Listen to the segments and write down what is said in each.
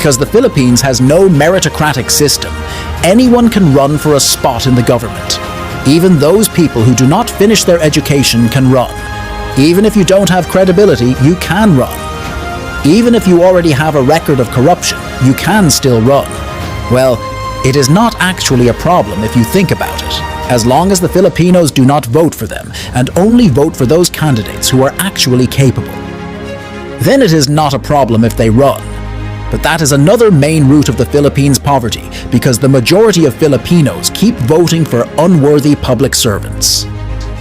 Because the Philippines has no meritocratic system, anyone can run for a spot in the government. Even those people who do not finish their education can run. Even if you don't have credibility, you can run. Even if you already have a record of corruption, you can still run. Well, it is not actually a problem if you think about it, as long as the Filipinos do not vote for them and only vote for those candidates who are actually capable. Then it is not a problem if they run. But that is another main root of the Philippines' poverty, because the majority of Filipinos keep voting for unworthy public servants.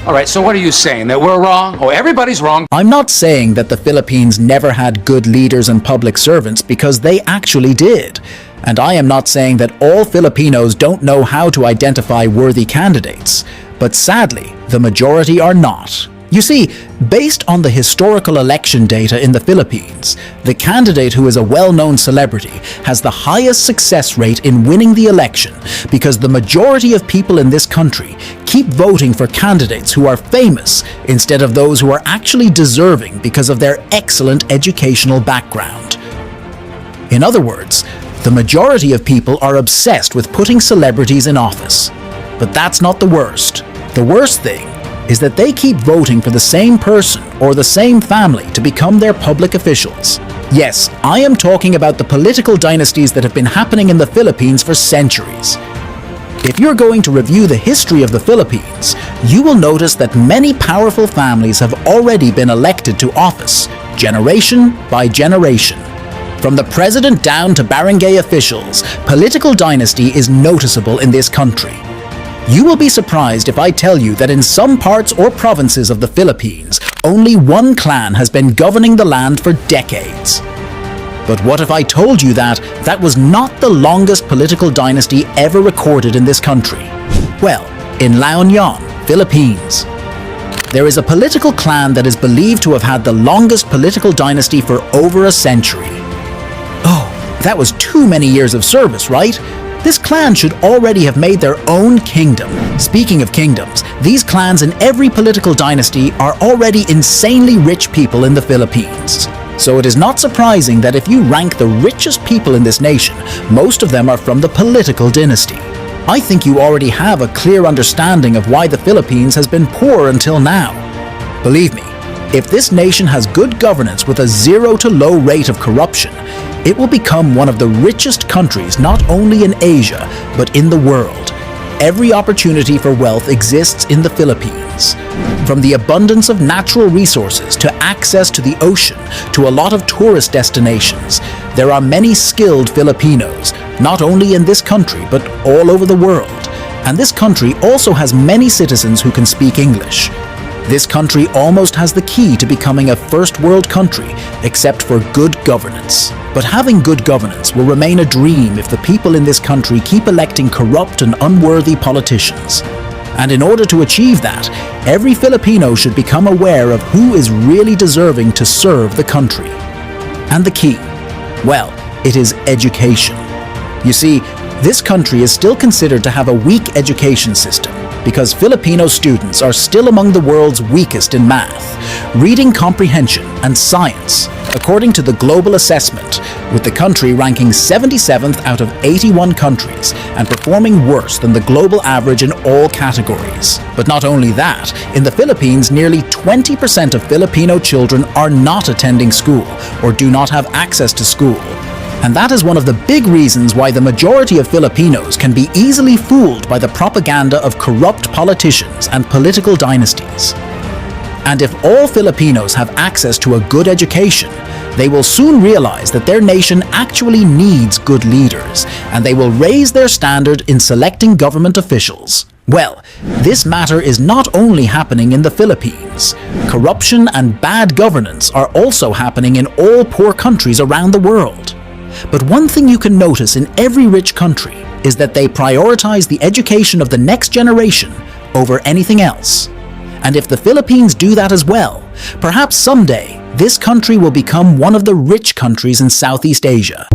All right, so what are you saying? That we're wrong? Oh, everybody's wrong. I'm not saying that the Philippines never had good leaders and public servants, because they actually did. And I am not saying that all Filipinos don't know how to identify worthy candidates. But sadly, the majority are not. You see, based on the historical election data in the Philippines, the candidate who is a well-known celebrity has the highest success rate in winning the election, because the majority of people in this country keep voting for candidates who are famous instead of those who are actually deserving because of their excellent educational background. In other words, the majority of people are obsessed with putting celebrities in office. But that's not the worst. The worst thing is that they keep voting for the same person or the same family to become their public officials. Yes, I am talking about the political dynasties that have been happening in the Philippines for centuries. If you're going to review the history of the Philippines, you will notice that many powerful families have already been elected to office, generation by generation. From the president down to barangay officials, political dynasty is noticeable in this country. You will be surprised if I tell you that in some parts or provinces of the Philippines, only one clan has been governing the land for decades. But what if I told you that that was not the longest political dynasty ever recorded in this country? Well, in La Union, Philippines, there is a political clan that is believed to have had the longest political dynasty for over a century. Oh, that was too many years of service, right? This clan should already have made their own kingdom. Speaking of kingdoms, these clans in every political dynasty are already insanely rich people in the Philippines. So it is not surprising that if you rank the richest people in this nation, most of them are from the political dynasty. I think you already have a clear understanding of why the Philippines has been poor until now. Believe me, if this nation has good governance with a zero to low rate of corruption, it will become one of the richest countries not only in Asia, but in the world. Every opportunity for wealth exists in the Philippines. From the abundance of natural resources to access to the ocean to a lot of tourist destinations, there are many skilled Filipinos, not only in this country but all over the world. And this country also has many citizens who can speak English. This country almost has the key to becoming a first world country, except for good governance. But having good governance will remain a dream if the people in this country keep electing corrupt and unworthy politicians. And in order to achieve that, every Filipino should become aware of who is really deserving to serve the country. And the key? Well, it is education. You see, this country is still considered to have a weak education system, because Filipino students are still among the world's weakest in math, reading comprehension, and science, according to the Global Assessment, with the country ranking 77th out of 81 countries and performing worse than the global average in all categories. But not only that, in the Philippines, nearly 20% of Filipino children are not attending school or do not have access to school. And that is one of the big reasons why the majority of Filipinos can be easily fooled by the propaganda of corrupt politicians and political dynasties. And if all Filipinos have access to a good education, they will soon realize that their nation actually needs good leaders, and they will raise their standard in selecting government officials. Well, this matter is not only happening in the Philippines. Corruption and bad governance are also happening in all poor countries around the world. But one thing you can notice in every rich country is that they prioritize the education of the next generation over anything else. And if the Philippines do that as well, perhaps someday this country will become one of the rich countries in Southeast Asia.